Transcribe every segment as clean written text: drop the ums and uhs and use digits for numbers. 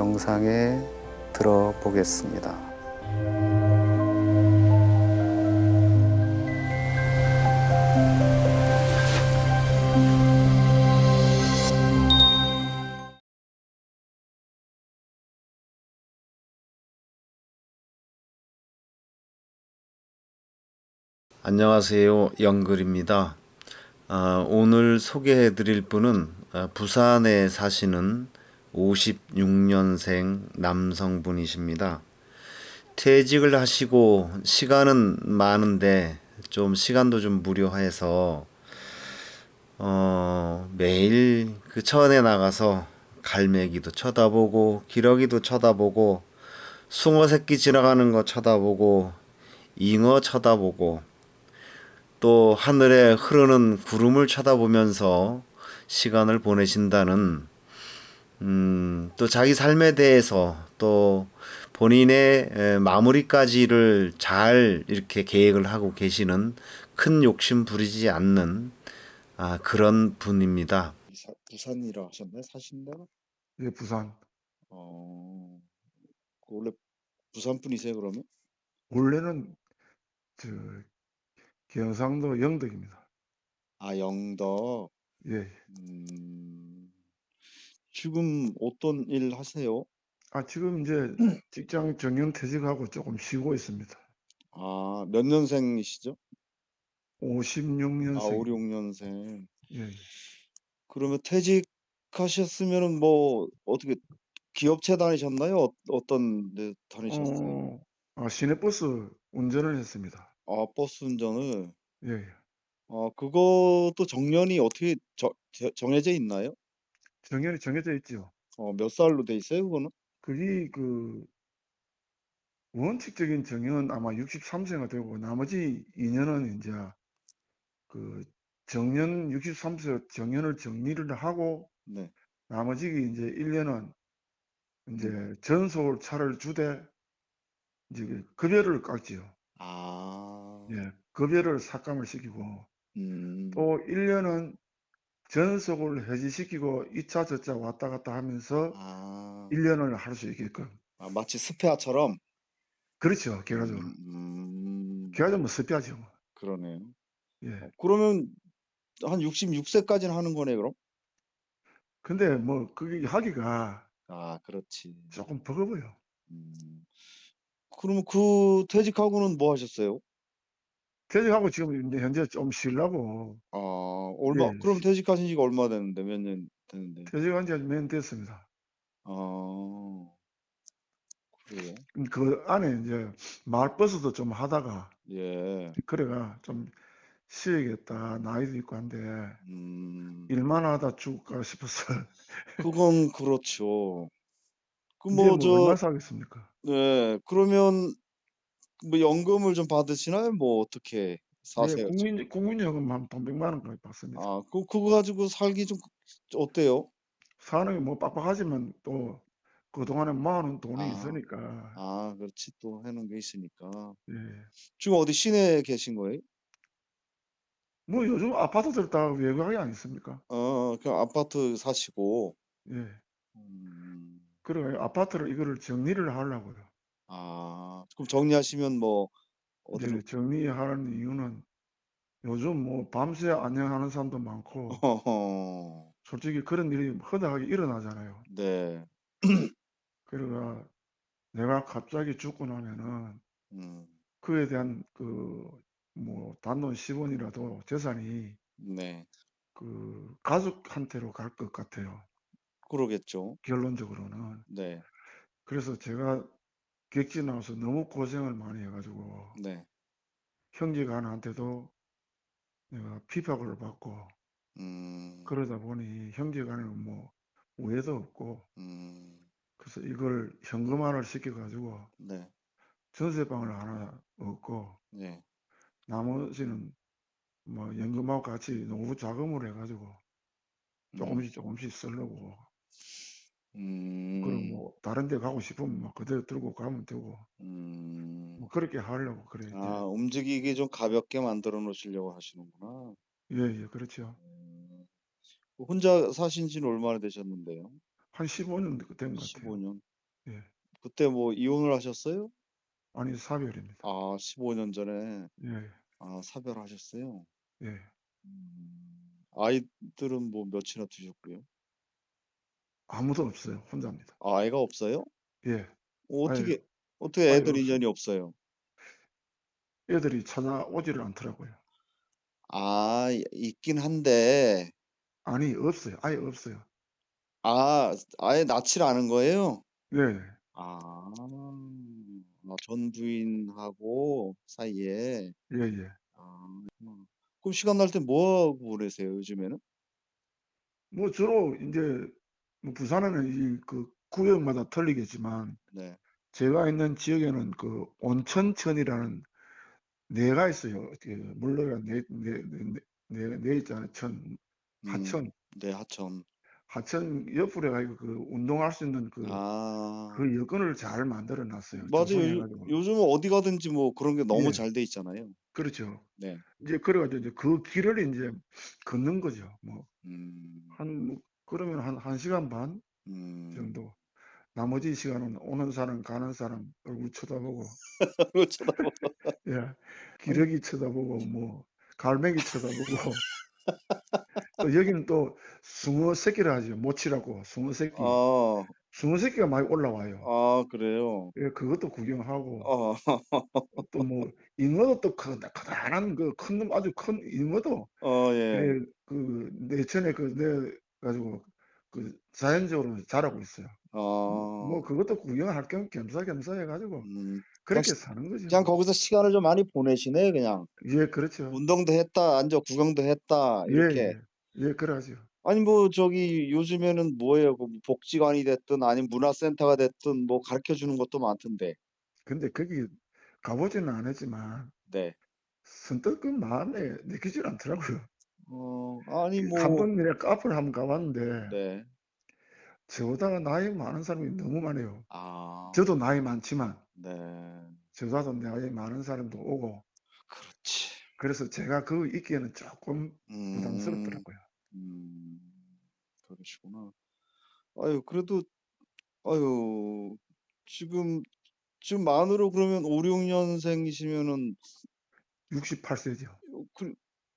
영상에 들어보겠습니다. 안녕하세요. 영글입니다. 오늘 소개해 드릴 분은 부산에 사시는 56년생 남성분이십니다. 퇴직을 하시고 시간은 많은데 좀 시간도 좀 무료해서 매일 그 천에 나가서 갈매기도 쳐다보고 기러기도 쳐다보고 숭어 새끼 지나가는 거 쳐다보고 잉어 쳐다보고 또 하늘에 흐르는 구름을 쳐다보면서 시간을 보내신다는 또 자기 삶에 대해서 또 본인의 마무리까지를 잘 이렇게 계획을 하고 계시는 큰 욕심 부리지 않는 그런 분입니다. 부산이라 하셨나요? 사신 데가? 예, 부산. 어, 원래 부산 분이세요, 그러면? 원래는 저 경상도 영덕입니다. 아, 영덕. 예. 음, 지금 어떤 일 하세요? 지금 이제 직장 정년 퇴직하고 조금 쉬고 있습니다. 아, 몇 년생이시죠? 아, 5, 56년생입니다. 6년생. 예. 예. 그러면 퇴직하셨으면은 뭐 어떻게 기업체 다니셨나요? 어떤 데 다니셨어요? 어, 시내버스 운전을 했습니다. 아, 버스 운전을. 예. 예. 그것도 정년이 어떻게 정해져 있나요? 정년이 정해져 있죠. 몇 살로 돼 있어요, 그거는? 그게 원칙적인 정년 아마 63세가 되고 나머지 2년은 이제 그 정년 63세 정년을 정리를 하고 네. 나머지 이제 1년은 음. 이제 전속 차를 주되 이제 급여를 깎지요. 아. 예. 급여를 삭감을 시키고 음. 또 1년은 전속을 해지시키고 이차 저차 왔다 갔다 하면서 아. 1년을 할 수 있게끔. 마치 스페어처럼? 그렇죠. 결과적으로. 결과적으로 뭐 습비하죠 뭐. 그러네요. 예. 그러면 한 66 세까지는 하는 거네, 그럼? 근데 뭐 그게 하기가 아, 그렇지. 조금 버거워요. 음. 그러면 그 퇴직하고는 뭐 하셨어요? 퇴직하고 지금 인제 현재 좀 쉬려고. 아, 예. 그럼 퇴직하신 지가 얼마 됐는데, 몇 년 됐는데? 퇴직한 지 몇 년 됐습니다. 아, 그래요? 그 안에 인제 마을버스도 좀 하다가 예. 그래가 좀 쉬어야겠다. 나이도 있고 한데 음. 일만 하다 죽을까 싶어서 그건 그렇죠. 그 인제 뭐 뭐 얼마 저 사겠습니까? 네. 그러면 뭐 연금을 좀 받으시나요? 뭐 어떻게 예. 사세요, 지금? 국민연금 한 돈 100만 원까지 받습니다. 그거 가지고 살기 좀 어때요? 사는 게 뭐 빡빡하지만 또 그동안에 모아 놓은 돈이 아. 있으니까. 그렇지. 또 해 놓은 게 있으니까. 예. 지금 어디 시내에 계신 거예요? 뭐 요즘 아파트들 다 외곽이 아니습니까? 그냥 아파트 사시고. 예. 음. 그래 아파트를 이거를 정리를 하려고요. 그럼 정리하시면 뭐 어디로 이제 정리하는 이유는 요즘 뭐 밤새 안녕하는 사람도 많고 어허. 솔직히 그런 일이 허다하게 일어나잖아요. 네. 그래가 내가 갑자기 죽고 나면은 음. 그에 대한 뭐 단돈 10 원이라도 재산이 네. 가족한테로 갈 것 같아요, 그러겠죠. 결론적으로는. 네. 그래서 제가 객지 나와서 너무 고생을 많이 해 가지고 네. 형제가 하나한테도 내가 핍박을 받고 음. 그러다 보니 형제 간에 뭐 우애도 없고 음. 그래서 이걸 현금화를 시켜 가지고 네. 전세방을 하나 얻고 네. 나머지는 뭐 연금하고 같이 노후 자금으로 해 가지고 음. 조금씩 쓰려고. 그리고 음. 뭐 다른 데 가고 싶으면 뭐 그대로 들고 가면 되고 음. 뭐 그렇게 하려고 그래 이제. 움직이기 좀 가볍게 만들어 놓으시려고 하시는구나. 예예. 그렇죠. 음. 혼자 사신 지는 얼마나 되셨는데요? 한 15년 된 것 15 같아요. 년. 예. 그때 뭐 이혼을 하셨어요? 아니 사별입니다. 아 15년 전에. 예. 아 사별하셨어요? 예. 아이들은 뭐 몇이나 두셨고요? 아무도 없어요. 혼자입니다. 아 애가 없어요? 예. 아예 어떻게 어떻게 아예 애들 없어요. 인연이 없어요? 애들이 찾아오지를 않더라고요. 아 있긴 한데 아니 없어요. 아예 없어요. 아 아예 낳지를 않은 거예요? 네. 아. 전 부인하고 사이에. 예예. 아. 그럼 시간 날 때 뭐 하고 보내세요 요즘에는? 뭐 주로 인제 뭐 부산에는 이 그 구역마다 틀리겠지만 네. 제가 있는 지역에는 그 온천천이라는 내가 있어요. 그 물레가 내 있잖아요. 음. 하천. 네 하천. 하천 옆으로 해 가지고 그 운동할 수 있는 아. 그 여건을 잘 만들어 놨어요, 맞아요. 조성해 가지고. 요즘은 어디 가든지 뭐 그런 게 너무 예. 잘 돼 있잖아요. 그렇죠. 네. 이제 그래 가지고 이제 그 길을 인제 걷는 거죠. 뭐 음. 한 그러면 한 1 시간 반 음. 정도. 나머지 시간은 오는 사람 가는 사람 얼굴 쳐다보고 그걸 쳐다보 예. 아니 기러기 쳐다보고 뭐 갈매기 쳐다보고 또 여기는 또 숭어 새끼라 하죠. 모치라고 숭어 새끼. 아. 숭어 새끼가 많이 올라와요. 아 그래요? 예 그것도 구경하고 어. 또 뭐 잉어도 또 커다란 그 큰 놈 아주 큰 잉어도 예. 이래 그 내천에 내 가지고 그 자연적으로 자라고 있어요. 뭐 아. 그것도 구경할 겸 겸사겸사 해 가지고 그냥 그렇게 사는 거죠 그냥 뭐. 거기서 시간을 좀 많이 보내시네 그냥. 예 그렇죠. 운동도 했다, 앉아 구경도 했다 이렇게. 예예. 예 그러하죠. 아니 뭐 저기 요즘에는 뭐예요? 그 복지관이 됐든 아니면 문화센터가 됐든 뭐 가르쳐 주는 것도 많던데. 근데 거기 가 보지는 않았지만 네. 선뜻 그 마음에 느끼질 않더라고요. 아니 그 한 뭐 번 내가 카페를 한번 가 봤는데 네. 저보다 나이 많은 사람이 너무 많아요. 아 저도 나이 많지만 네. 저보다도 나이 많은 사람도 오고 그렇지. 그래서 제가 그 있기에는 쪼끔 음. 부담스럽더라고요. 음. 그러시구나. 아유 그래도 아유 지금 만으로 그러면 5-6 년생이시면은 68 세죠. 그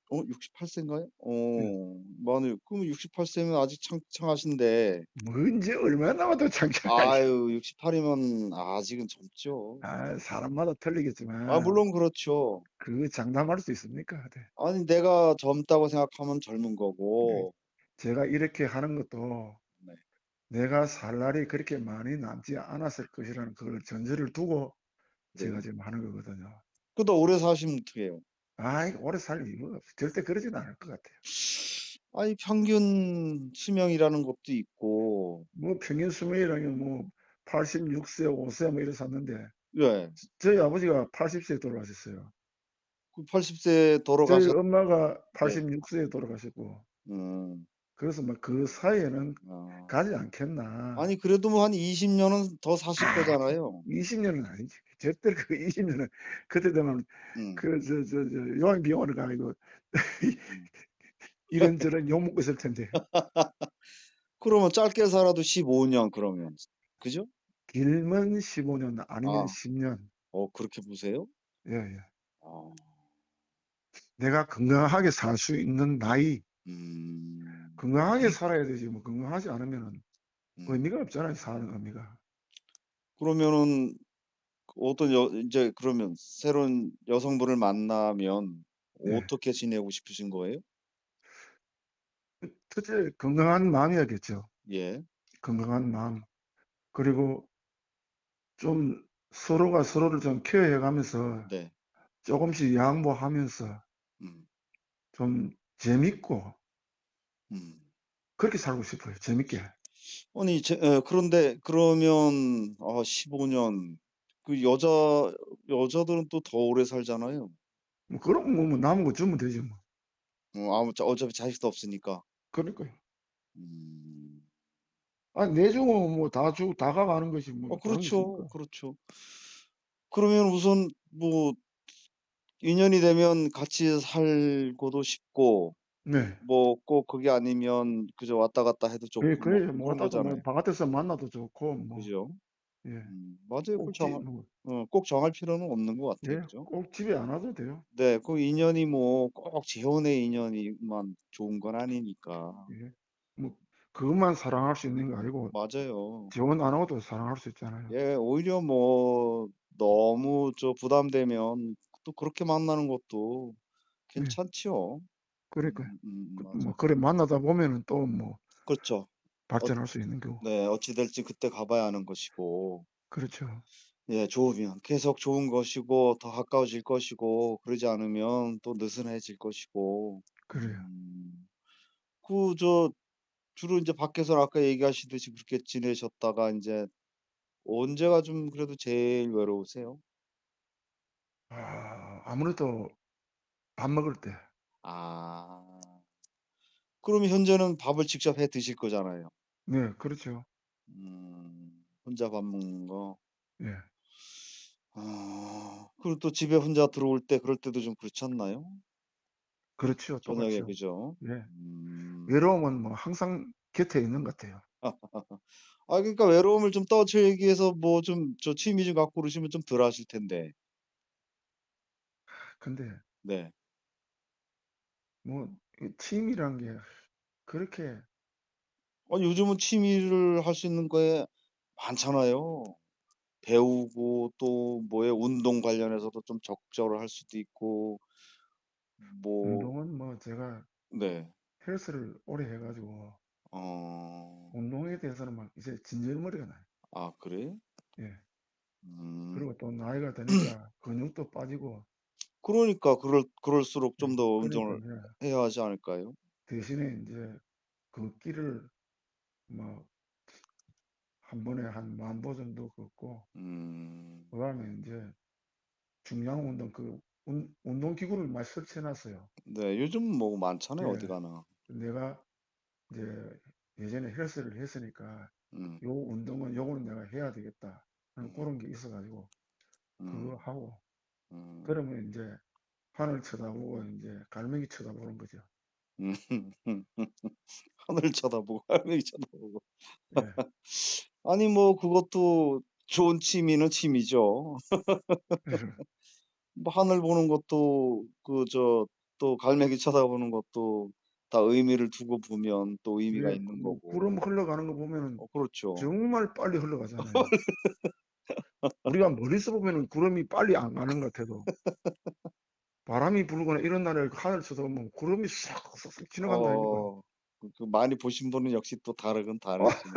68 세인가요? 음. 만으로 그러면 68 세면 아직 창창하신데 뭐 인제 얼마나 남았다고 창창하게. 아유 68 이면 아직은 젊죠. 아 사람마다 아 틀리겠지만 물론 그렇죠. 그 장담할 수 있습니까? 네. 아니 내가 젊다고 생각하면 젊은 네. 거고. 제가 이렇게 하는 것도 네. 내가 살 날이 그렇게 많이 남지 않았을 것이라는 그걸 전제를 두고 제가 그래요? 지금 하는 거거든요. 더 오래 사시면 어떡해요? 아이 오래 살 이유가 없어. 절대 그러지는 않을 것 같아요. 아니 평균 수명이라는 것도 있고 뭐 평균 수명이라면 뭐 86 세, 5세 뭐 이래 샀는데 예. 저희 아버지가 80 세에 돌아가셨어요. 그 80세 저희 돌아가셨 엄마가 네. 86 세에 돌아가셨고 음. 그래서 뭐 그 사이에는 아. 가지 않겠나. 아니 그래도 뭐 한 20 년은 더 사실 아 거잖아요. 20 년은 아니지. 절대로 그 20 년은 그때 되면 음. 그 요양병원을 가지고 음. 이런저런 욕 먹고 있을 텐데. 그러면 짧게 살아도 15년 그러면. 그죠? 길면 15년 아니면 아. 10 년. 그렇게 보세요? 예예. 아. 내가 건강하게 살 수 있는 나이, 음. 건강하게 살아야 되지 뭐 건강하지 않으면은 음. 의미가 없잖아요, 사는 의미가. 그러면은 어떤 인제 그러면 새로운 여성분을 만나면 네. 어떻게 지내고 싶으신 거예요? 첫째 건강한 마음이야겠죠. 예. 건강한 마음. 그리고 좀 서로가 서로를 좀 케어해 가면서 네. 쪼금씩 양보하면서 음. 좀 재밌고 음. 그렇게 살고 싶어요, 재밌게. 아니 그런데 그러면 15년 그 여자들은 또 더 오래 살잖아요. 뭐 그럼 뭐 남은 거 주면 되지 뭐. 어차피 자식도 없으니까. 그러니까요. 음. 아니 내주면 뭐 다 주고 다 가가는 것이 뭐 다른 게 그렇죠, 있습니까? 그렇죠. 그러면 우선 뭐 인연이 되면 같이 살고도 싶고 네. 뭐 꼭 그게 아니면 그저 왔다 갔다 해도 예 좋고 뭐 그래요. 뭐 그런 왔다 갔다 뭐 거잖아요. 바깥에서 만나도 좋고 뭐 그죠? 예. 맞아요. 꼭 뭐, 꼭 정할 필요는 없는 것 같아요. 예, 그죠? 꼭 집에 안 와도 돼요. 네, 그 인연이 뭐 꼭 재혼의 인연이만 좋은 건 아니니까. 예. 뭐, 그것만 사랑할 수 있는 거 아니고, 맞아요. 재혼 안 하고도 사랑할 수 있잖아요. 예, 오히려 뭐 너무 부담되면 또 그렇게 만나는 것도 예. 괜찮지요. 그러니까, 뭐, 맞아요. 그래, 만나다 보면은 또 뭐, 그렇죠. 어, 발전할 수 있는 거고. 네, 어찌 될지 그때 가봐야 하는 것이고, 그렇죠. 예, 좋으면 계속 좋은 것이고, 더 가까워질 것이고, 그러지 않으면 또 느슨해질 것이고, 그래요. 그, 주로 이제 밖에서 아까 얘기하시듯이 그렇게 지내셨다가 이제 언제가 좀 그래도 제일 외로우세요? 아무래도 밥 먹을 때. 아, 그러면 현재는 밥을 직접 해 드실 거잖아요. 네, 그렇죠. 혼자 밥 먹는 거. 예, 그리고 또 집에 혼자 들어올 때 그럴 때도 좀 그렇지 않나요? 그렇죠. 저녁에, 똑같죠. 그죠? 예. 음. 외로움은 뭐 항상 곁에 있는 것 같아요. 그러니까 외로움을 좀 떨쳐내기 위해서 뭐 좀 취미 좀 갖고 그러시면 좀 덜 하실 텐데. 근데 네. 뭐, 이 취미란 게 그렇게, 아니, 요즘은 취미를 할 수 있는 거에 많잖아요. 배우고 또 뭐에 운동 관련해서도 좀 적절을 할 수도 있고, 뭐, 운동은 뭐 제가 네. 헬스를 오래 해가지고, 어, 운동에 대해서는 막 이제 진절머리가 나요. 그래? 예. 음. 그리고 또 나이가 드니까 근육도 빠지고, 그러니까 그럴수록 예. 좀 더 그러니까 운동을 이제 해야 하지 않을까요? 대신에 이제 걷기를 뭐 한 번에 한 10,000보 정도 걷고, 음. 그다음에 이제 중량 운동, 운동 기구를 많이 설치해 놨어요. 네, 요즘 뭐 많잖아요, 어디 예. 가나. 내가 이제 예전에 헬스를 했으니까 음. 요 운동은 요거는 내가 해야 되겠다 하는 음. 그런 게 있어가지고 그거 음. 하고, 음. 그러면 이제 하늘 쳐다보고 이제 갈매기 쳐다보는 거죠. 음. 하늘 쳐다보고 할매기 쳐다보고. 예. 아니 뭐 그것도 좋은 취미는 취미죠. 뭐 하늘 보는 것도 또 갈매기 쳐다보는 것도 다 의미를 두고 보면 또 의미가 예, 있는 뭐 거고. 구름 흘러가는 거 보면은 그렇죠. 정말 빨리 흘러가잖아요. 우리가 멀리서 보면은 구름이 빨리 안 가는 것 같아도 바람이 불거나 이런 날에 하늘 쳐다보면 구름이 싹싹 지나간다 이거야. 어, 많이 보신 분은 역시 또 다르긴 어, 다르시네.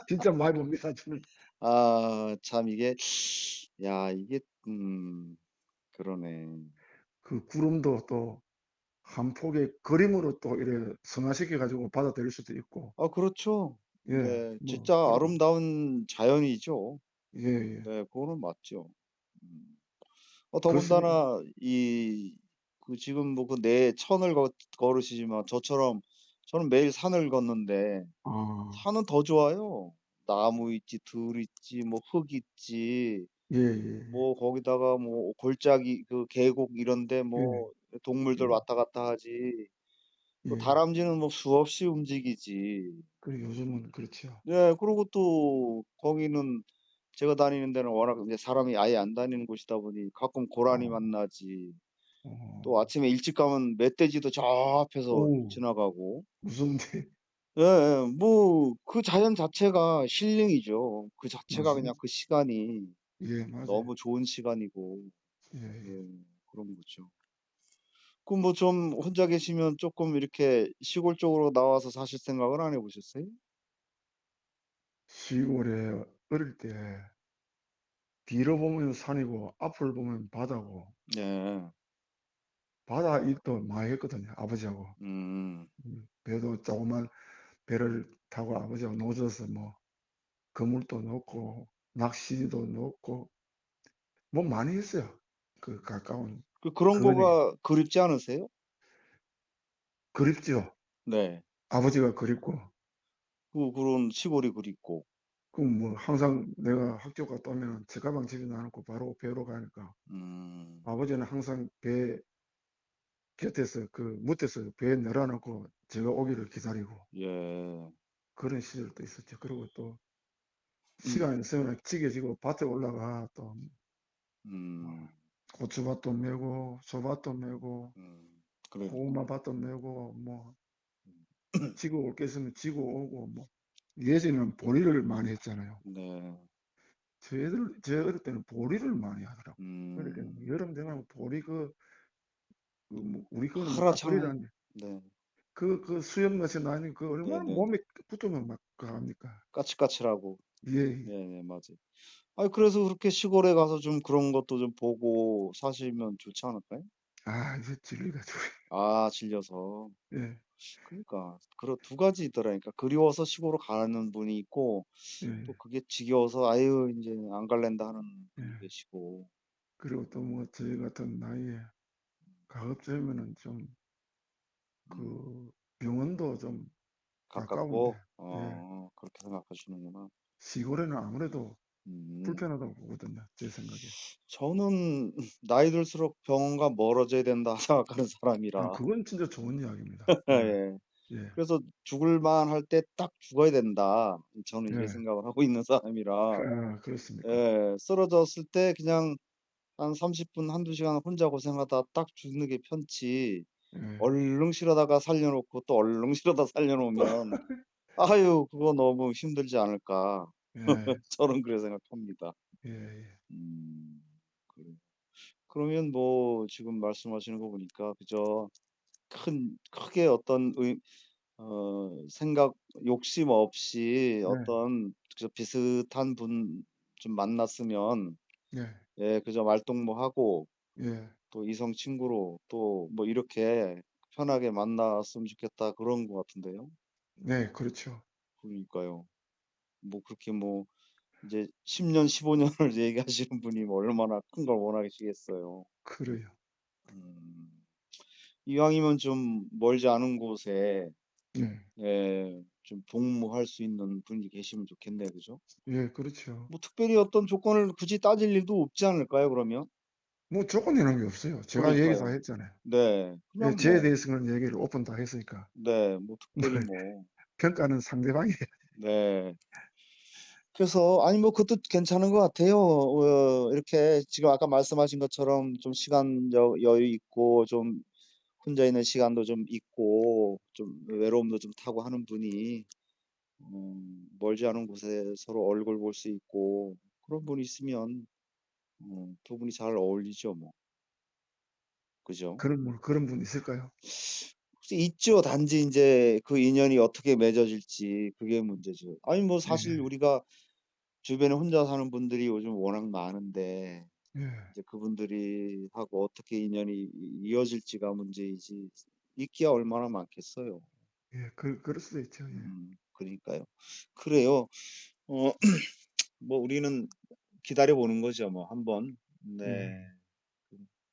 진짜 많이 봅니다, 저는. 참 이게, 야, 이게, 그러네. 그 구름도 또 한 폭의 그림으로 또 이래 성화시켜 가지고 받아들일 수도 있고. 그렇죠. 예, 네, 뭐 진짜 그리고 아름다운 자연이죠. 예, 예. 네, 그거는 맞죠. 음. 그렇습니다. 더군다나, 지금 뭐 내 천을 걸으시지만 저처럼 저는 매일 산을 걷는데 아, 산은 더 좋아요. 나무 있지, 들 있지, 뭐 흙 있지, 예, 예, 뭐 거기다가 뭐 골짜기, 계곡 이런데 예, 뭐 동물들 예, 왔다 갔다 하지. 또 예. 다람쥐는 뭐 수없이 움직이지. 그리고 요즘은 그렇죠. 네, 그리고 또 거기는 제가 다니는 데는 워낙 이제 사람이 아예 안 다니는 곳이다 보니 가끔 고라니 어, 만나지. 또 어, 아침에 일찍 가면 멧돼지도 저 앞에서 오, 지나가고. 무서운데. 예, 예, 뭐 그 자연 자체가 힐링이죠. 그 자체가 그냥 맞습니다. 그 시간이 예, 맞아요. 너무 좋은 시간이고. 예, 예. 예, 그런 거죠. 그럼 뭐 좀 혼자 계시면 조금 이렇게 시골 쪽으로 나와서 사실 생각을 안 해보셨어요? 시골에 어릴 때 뒤로 보면 산이고 앞을 보면 바다고, 예. 바다 일도 많이 했거든요, 아버지하고. 음. 배도 조그만 배를 타고 아버지하고 노져서 뭐 그물도 넣고 낚시도 넣고 뭐 많이 했어요. 그 가까운 그런 거리. 거가 그립지 않으세요? 그립죠. 네. 아버지가 그립고. 그런 시골이 그립고. 그 뭐 항상 내가 학교 갔다 오면 책가방 집에 놔놓고 바로 배로 가니까 음. 아버지는 항상 배 곁에서 그 못에서 배에 내려놓고 제가 오기를 기다리고 예. 그런 시절도 있었죠. 그리고 또 시간 있으면 지게지고 밭에 올라가 또 뭐 음. 고추밭도 메고 소밭도 메고 음. 그러니까. 고구마밭도 메고 뭐 음. 지고 올 게 있으면 지고 오고 뭐 예전에는 보리를 많이 했잖아요. 네. 제 어릴 때는 보리를 많이 하더라고요. 그러니까 뭐 음. 여름 되면 보리 뭐 우리 그거는 뭐 하라 참. 딱보리라는데 네. 수염 맛이 나니 얼마나 네네네. 몸에 붙으면 막 그합니까. 까칠까칠하고. 예. 네네. 맞아요. 아이 그래서 그렇게 시골에 가서 좀 그런 것도 좀 보고 사시면 좋지 않을까요? 아 이제 질려 가지고. 아 질려서. 예. 그러니까 두 가지 있더라니까. 그리워서 시골을 가는 분이 있고 또 예. 그게 지겨워서 '아유 인제 안 갈랜다.' 하는 예. 분이 계시고. 그리고 또 뭐 저희 같은 나이에 가급적이면은 좀 음. 그 병원도 좀 가까운데 가깝고 예 그렇게 생각하시는구나. 시골에는 아무래도 음. 불편하다고 보거든요, 제 생각에. 저는 '나이 들수록 병원과 멀어져야 된다.' 생각하는 아 사람이라. 그건 진짜 좋은 이야기입니다. 예. 예. 예. 그래서 '죽을 만할 때 딱 죽어야 된다.' 저는 이렇게 예. 생각을 하고 있는 사람이라. 아 그렇습니까? 예. 쓰러졌을 때 그냥 한 30분 한두 시간 혼자 고생하다 딱 죽는 게 편지 예. 얼른 실어다가 살려 놓고 또 얼른 실어다 살려 놓으면 '아유 그거 너무 힘들지 않을까.' 예. 저는 그렇게 생각합니다. 예예. 음. 그래요. 그러면 뭐 지금 말씀하시는 거 보니까 그저 크게 어떤 생각 욕심 없이 네. 어떤 그저 비슷한 분 좀 만났으면 네. 예 그저 말동무하고 예. 또 이성 친구로 또 뭐 이렇게 편하게 만났으면 좋겠다 그런 것 같은데요. 네. 그렇죠. 그러니까요. 뭐 그렇게 뭐 이제 10년 15 년을 얘기하시는 분이 뭐 얼마나 큰 걸 원하시겠어요. 그래요. 음. 이왕이면 좀 멀지 않은 곳에 네. 예 좀 복무할 수 있는 분이 계시면 좋겠네요. 그죠? 예. 그렇죠. 뭐 특별히 어떤 조건을 굳이 따질 일도 없지 않을까요 그러면? 뭐 조건 이런 게 없어요. 제가 얘기 다 그러니까요. 했잖아요. 네. 예. 그냥 저에 뭐 대해서는 얘기를 오픈 다 했으니까. 네 뭐 뭐 특별히 뭐 평가는 상대방이 네. 그래서 아니 뭐 그것도 괜찮은 것 같아요. 이렇게 지금 아까 말씀하신 것처럼 좀 시간 여유 있고 좀 혼자 있는 시간도 좀 있고 좀 외로움도 좀 타고 하는 분이 멀지 않은 곳에 서로 얼굴 볼 수 있고 그런 분이 있으면 두 분이 잘 어울리죠 뭐. 그죠? 그런 분 있을까요? 혹시 있죠. 단지 인제 그 인연이 어떻게 맺어질지 그게 문제죠. 아니 뭐 사실 예. 우리가 주변에 혼자 사는 분들이 요즘 워낙 많은데 예. 이제 그분들이 하고 어떻게 인연이 이어질지가 문제이지 있기야 얼마나 많겠어요. 예. 그럴 수도 있죠. 예. 그러니까요. 그래요. 어 뭐 우리는 기다려 보는 거죠 뭐 한번. 네. 예.